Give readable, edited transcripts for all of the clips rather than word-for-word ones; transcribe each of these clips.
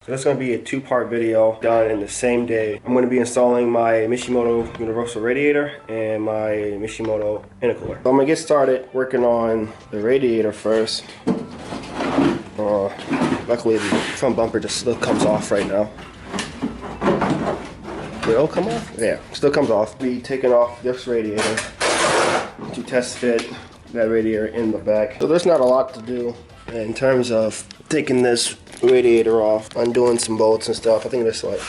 This is going to be a two-part video done in the same day. I'm going to be installing my Mishimoto universal radiator and my Mishimoto intercooler. So I'm going to get started working on the radiator first. Luckily the front bumper just still comes off right now. Did it all come off? Yeah, still comes off. Be taking off this radiator to test fit that radiator in the back. So there's not a lot to do in terms of taking this radiator off, undoing some bolts and stuff. I think there's like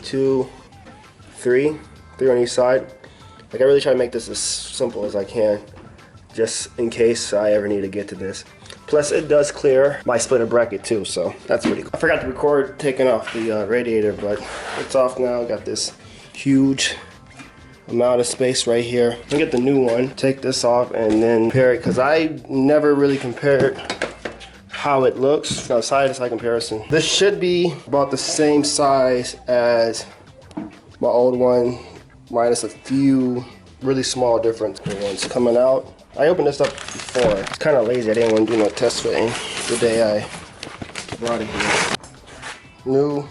three on each side. Like I really try to make this as simple as I can, just in case I ever need to get to this. Plus it does clear my splitter bracket too, so that's pretty cool. I forgot to record taking off the radiator, but it's off now. Got this huge amount of space right here. I'll get the new one, take this off and then compare it, because I never really compared how it looks from side to side comparison. This should be about the same size as my old one, minus a few really small difference. The ones coming out. I opened this up before. It's kind of lazy. I didn't want to do no test fitting the day I brought it here. New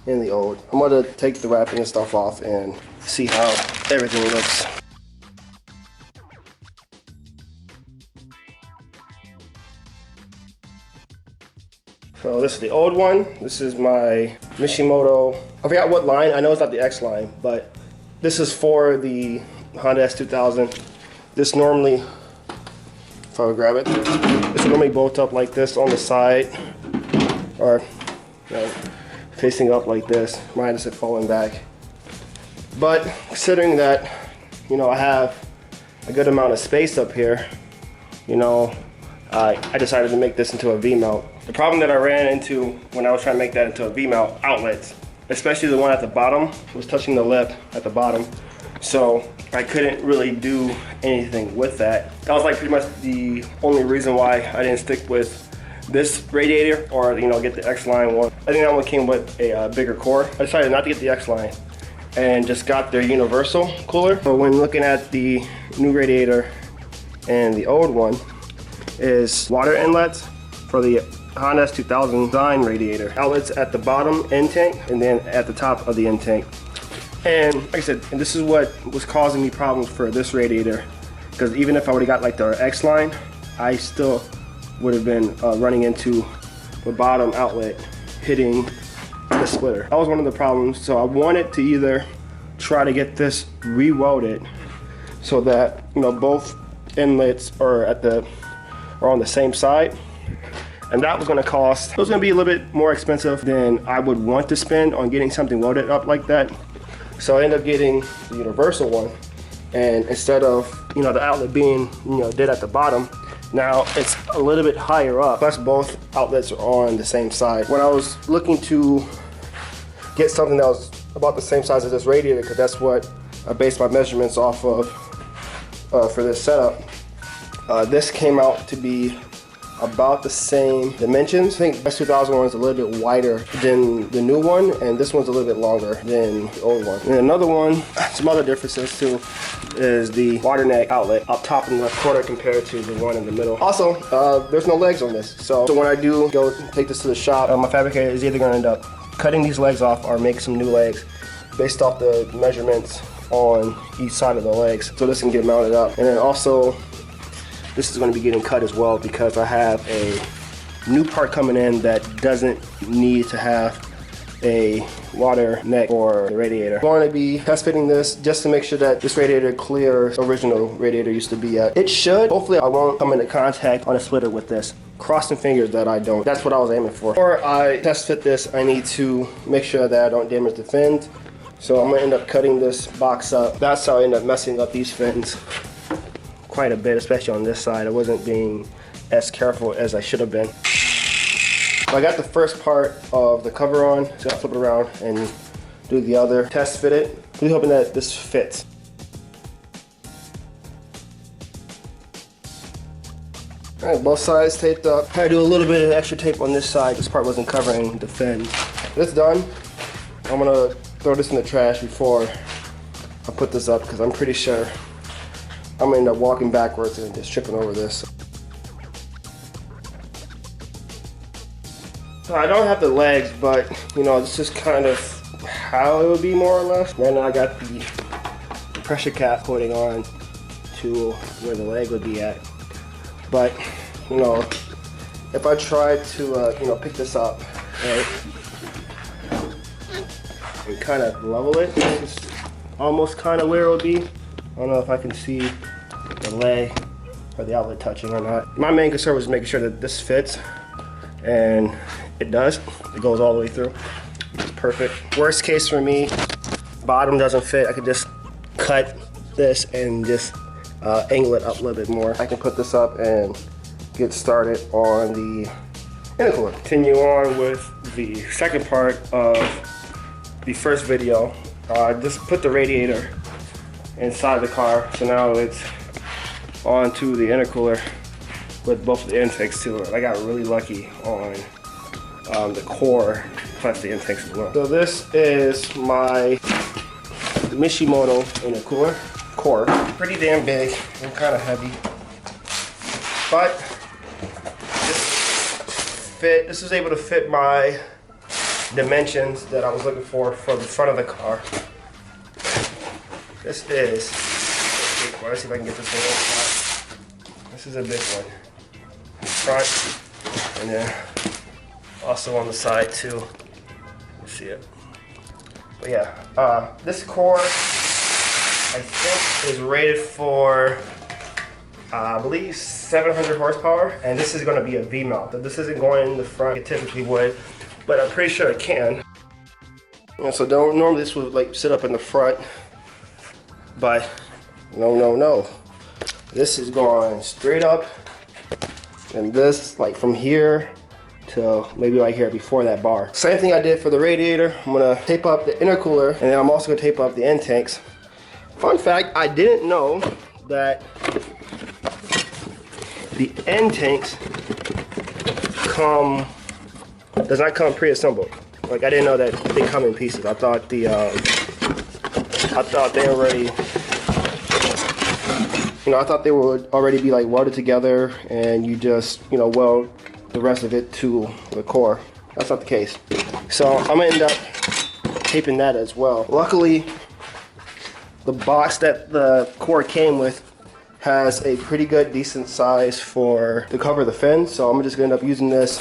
and the old. I'm gonna take the wrapping and stuff off and see how everything looks. So this is the old one. This is my Mishimoto. I forgot what line. I know it's not the X line, but this is for the Honda S200. This normally, if I would grab it, this would normally bolt up like this on the side, or facing up like this, minus it falling back. But considering that, I have a good amount of space up here, I decided to make this into a V-mount. The problem that I ran into when I was trying to make that into a V-mount outlets, especially the one at the bottom, was touching the lip at the bottom. So I couldn't really do anything with that. That was like pretty much the only reason why I didn't stick with this radiator or get the X line one. I think that one came with a bigger core. I decided not to get the X line and just got their universal cooler. So when looking at the new radiator and the old one, is water inlets for the Honda S2000 design radiator. Outlets at the bottom end tank and then at the top of the end tank. And like I said, and this is what was causing me problems for this radiator, because even if I would have got like the X line, I still would have been running into the bottom outlet hitting the splitter. That was one of the problems. So I wanted to either try to get this rewelded so that both inlets are on the same side, and that was going to cost. It was going to be a little bit more expensive than I would want to spend on getting something welded up like that. So I ended up getting the universal one, and instead of the outlet being dead at the bottom, now it's a little bit higher up. Plus both outlets are on the same side. When I was looking to get something that was about the same size as this radiator, because that's what I based my measurements off of for this setup, this came out to be about the same dimensions. I think the S2000 one is a little bit wider than the new one, and this one's a little bit longer than the old one. And another one, some other differences too, is the water neck outlet up top in the left corner compared to the one in the middle. Also, there's no legs on this. So when I do go take this to the shop, my fabricator is either going to end up cutting these legs off or make some new legs based off the measurements on each side of the legs, so this can get mounted up. And then also, this is going to be getting cut as well, because I have a new part coming in that doesn't need to have a water neck or the radiator. I'm going to be test fitting this just to make sure that this radiator clears original radiator used to be at. It should. Hopefully I won't come into contact on a splitter with this. Crossing fingers that I don't. That's what I was aiming for. Before I test fit this, I need to make sure that I don't damage the fins. So I'm going to end up cutting this box up. That's how I end up messing up these fins quite a bit, especially on this side. I wasn't being as careful as I should have been. So I got the first part of the cover on, so I'll flip it around and do the other. Test fit it. Really hoping that this fits. All right, both sides taped up. I had to do a little bit of extra tape on this side. This part wasn't covering the fins. This done. I'm gonna throw this in the trash before I put this up, because I'm pretty sure I'm gonna end up walking backwards and just tripping over this. So I don't have the legs, but you know, this is kind of how it would be more or less. Right now I got the pressure cap holding on to where the leg would be at. But you know, if I try to you know, pick this up, right, and kind of level it, it's almost kind of where it would be. I don't know if I can see the leg or the outlet touching or not. My main concern was making sure that this fits, and it does. It goes all the way through. It's perfect. Worst case for me, bottom doesn't fit. I could just cut this and just angle it up a little bit more. I can put this up and get started on the intercooler. Continue on with the second part of the first video. Just put the radiator inside the car, so now it's onto the intercooler with both of the intakes too. I got really lucky on the core plus the intakes as well. So this is my Mishimoto intercooler core. Pretty damn big and kind of heavy, but this was able to fit my dimensions that I was looking for the front of the car. This is a big one. Let's see if I can get this in one spot. This is a big one. Front, and then also on the side too. You see it. But yeah, this core I think is rated for I believe 700 horsepower, and this is going to be a V-mount. So this isn't going in the front, it typically would, but I'm pretty sure it can. And so normally this would like sit up in the front, but no. This is going straight up, and this like from here to maybe right here before that bar. Same thing I did for the radiator. I'm gonna tape up the intercooler, and then I'm also gonna tape up the end tanks. Fun fact, I didn't know that the end tanks does not come pre-assembled. Like, I didn't know that they come in pieces. I thought they already, you know, I thought they would already be like welded together, and you just, you know, weld the rest of it to the core. That's not the case. So I'm gonna end up taping that as well. Luckily, the box that the core came with has a pretty good decent size to cover the fins, so I'm just gonna end up using this,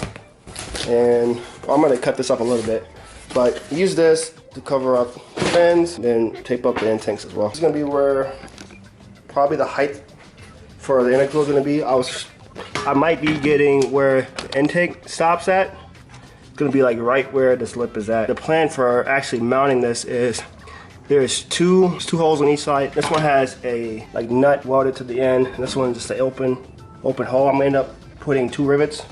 and I'm gonna cut this up a little bit, but use this to cover up the fins, then tape up the end tanks as well. This is gonna be where probably the height for the intercooler is gonna be. I might be getting where the intake stops at. It's gonna be like right where this lip is at. The plan for actually mounting this is there's two holes on each side. This one has a like nut welded to the end, and this one is just an open hole. I'm gonna end up putting 2 rivets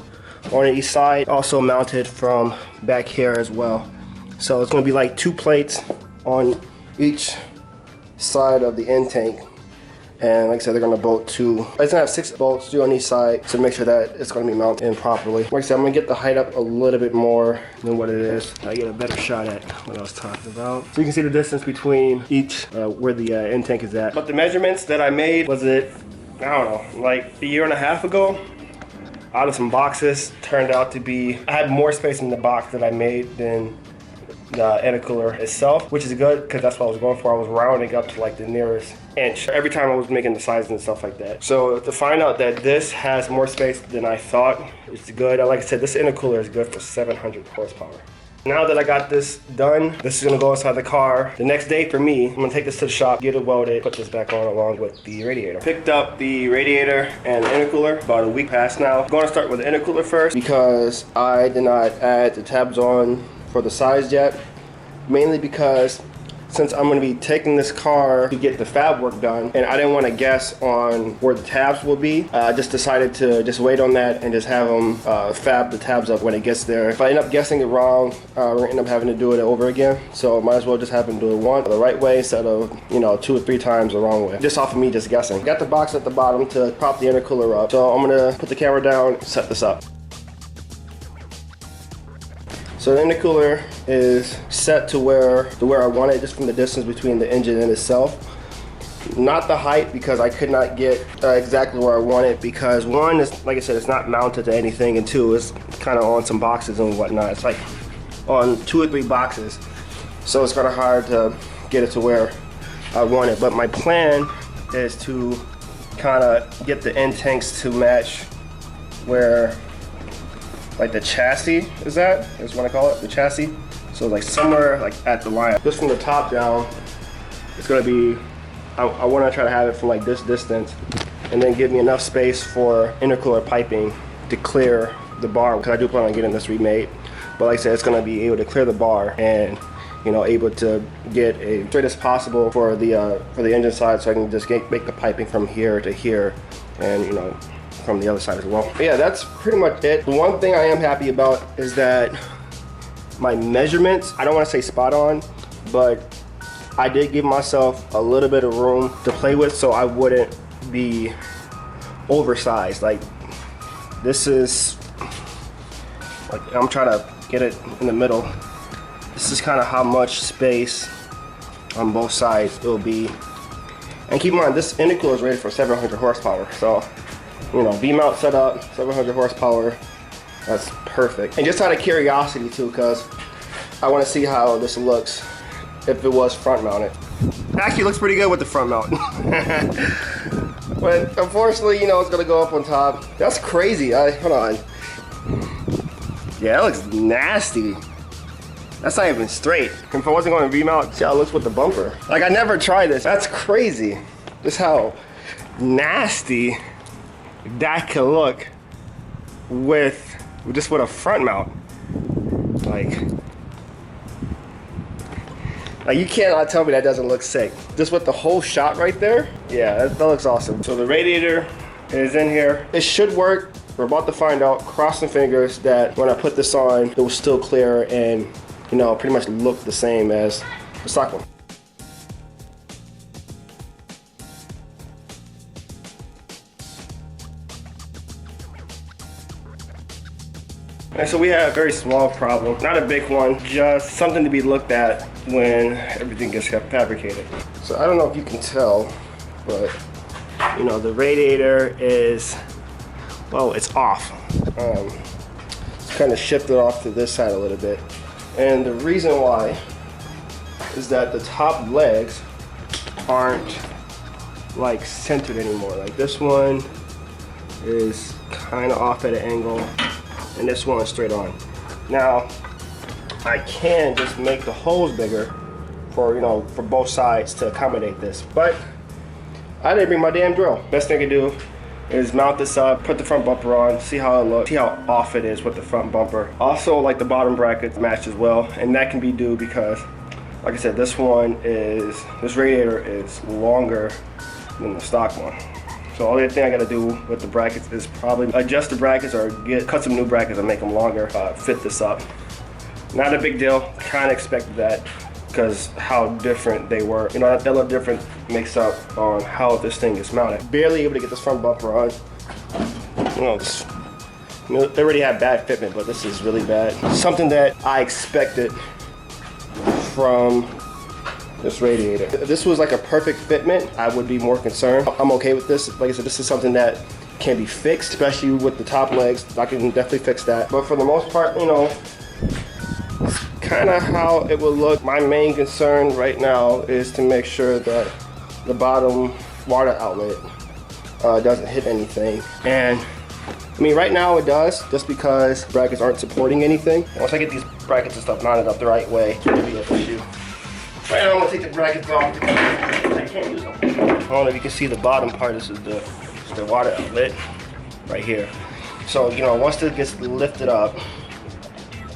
on each side, also mounted from back here as well. So it's gonna be like 2 plates on each side of the end tank. And like I said, they're gonna bolt 2. It's gonna have 6 bolts, 2 on each side, to make sure that it's gonna be mounted in properly. Like I said, I'm gonna get the height up a little bit more than what it is. I get a better shot at what I was talking about. So you can see the distance between each, where the end tank is at. But the measurements that I made, I don't know, like a year and a half ago, out of some boxes, turned out to be, I had more space in the box that I made than the intercooler itself, which is good because that's what I was going for. I was rounding up to like the nearest inch every time I was making the sizes and stuff like that. So to find out that this has more space than I thought, it's good. Like I said, this intercooler is good for 700 horsepower. Now that I got this done, this is gonna go inside the car. The next day for me, I'm gonna take this to the shop, get it welded, put this back on along with the radiator. Picked up the radiator and the intercooler about a week past now. I'm gonna start with the intercooler first because I did not add the tabs on for the size yet, mainly because since I'm going to be taking this car to get the fab work done, and I didn't want to guess on where the tabs will be, I just decided to just wait on that and just have them fab the tabs up when it gets there. If I end up guessing it wrong, we're going to end up having to do it over again, so might as well just have them do it once the right way instead of, you know, 2 or 3 times the wrong way, just off of me just guessing. Got the box at the bottom to prop the intercooler up, so I'm going to put the camera down, set this up. So the intercooler is set to where I want it, just from the distance between the engine and itself. Not the height, because I could not get exactly where I want it, because one is, like I said, it's not mounted to anything, and two, it's kind of on some boxes and whatnot. It's like on 2 or 3 boxes, so it's kind of hard to get it to where I want it. But my plan is to kind of get the end tanks to match where like the chassis is at, is what I call it, the chassis. So like somewhere like at the line, just from the top down, it's gonna be, I want to try to have it from like this distance, and then give me enough space for intercooler piping to clear the bar, because I do plan on getting this remade. But like I said, it's going to be able to clear the bar and, you know, able to get a straight as possible for the engine side, so I can just make the piping from here to here, and, you know, from the other side as well. But yeah, that's pretty much it. The one thing I am happy about is that my measurements, I don't want to say spot on, but I did give myself a little bit of room to play with, so I wouldn't be oversized. Like, this is, like, I'm trying to get it in the middle. This is kind of how much space on both sides it will be. And keep in mind, this intercooler is rated for 700 horsepower. So, you know, V-mount setup, 700 horsepower, that's perfect. And just out of curiosity too, because I want to see how this looks if it was front mounted. It actually looks pretty good with the front mount. But unfortunately, you know, it's gonna go up on top. That's crazy. Hold on. Yeah, that looks nasty. That's not even straight. If I wasn't going to V-mount, see how it looks with the bumper. Like, I never tried this. That's crazy. Just how nasty that could look with a front mount. Like, you cannot tell me that doesn't look sick. Just with the whole shot right there, yeah, that looks awesome. So the radiator is in here. It should work. We're about to find out, crossing fingers, that when I put this on, it will still clear and, you know, pretty much look the same as the stock one. And so we have a very small problem, not a big one, just something to be looked at when everything gets fabricated. So I don't know if you can tell, but you know, the radiator is, well, it's off. It's kind of shifted off to this side a little bit. And the reason why is that the top legs aren't like centered anymore. Like, this one is kind of off at an angle, and this one is straight on. Now, I can just make the holes bigger for, you know, for both sides to accommodate this, but I didn't bring my damn drill. Best thing I can do is mount this up, put the front bumper on, see how it looks, see how off it is with the front bumper. Also, like, the bottom brackets match as well, and that can be due because, like I said, this radiator is longer than the stock one. So all the thing I gotta do with the brackets is probably adjust the brackets or cut some new brackets and make them longer, fit this up. Not a big deal, kinda expected that because how different they were. You know, that little different makes up on how this thing is mounted. Barely able to get this front bumper on. You know, they already had bad fitment, but this is really bad. Something that I expected from this radiator. If this was like a perfect fitment, I would be more concerned. I'm okay with this. Like I said, this is something that can be fixed, especially with the top legs. I can definitely fix that. But for the most part, you know, it's kind of how it will look. My main concern right now is to make sure that the bottom water outlet doesn't hit anything. And I mean, right now it does, just because brackets aren't supporting anything. Once I get these brackets and stuff mounted up the right way, it'll be an issue. Right now I'm gonna take the brackets off because I can't use them. I don't know if you can see the bottom part. This is the water outlet right here. So, you know, once this gets lifted up,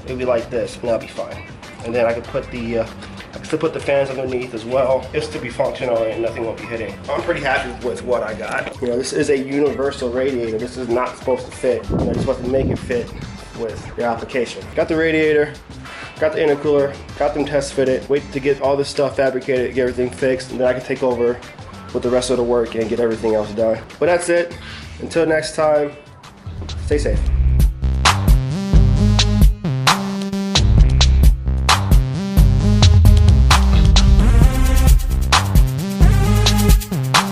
it'll be like this, and that'll be fine. And then I can put I can still put the fans underneath as well. It'll still be functional and nothing won't be hitting. I'm pretty happy with what I got. You know, this is a universal radiator. This is not supposed to fit. You know, you're supposed to make it fit with your application. Got the radiator, got the intercooler, got them test fitted. Wait to get all this stuff fabricated, get everything fixed, and then I can take over with the rest of the work and get everything else done. But that's it. Until next time, stay safe.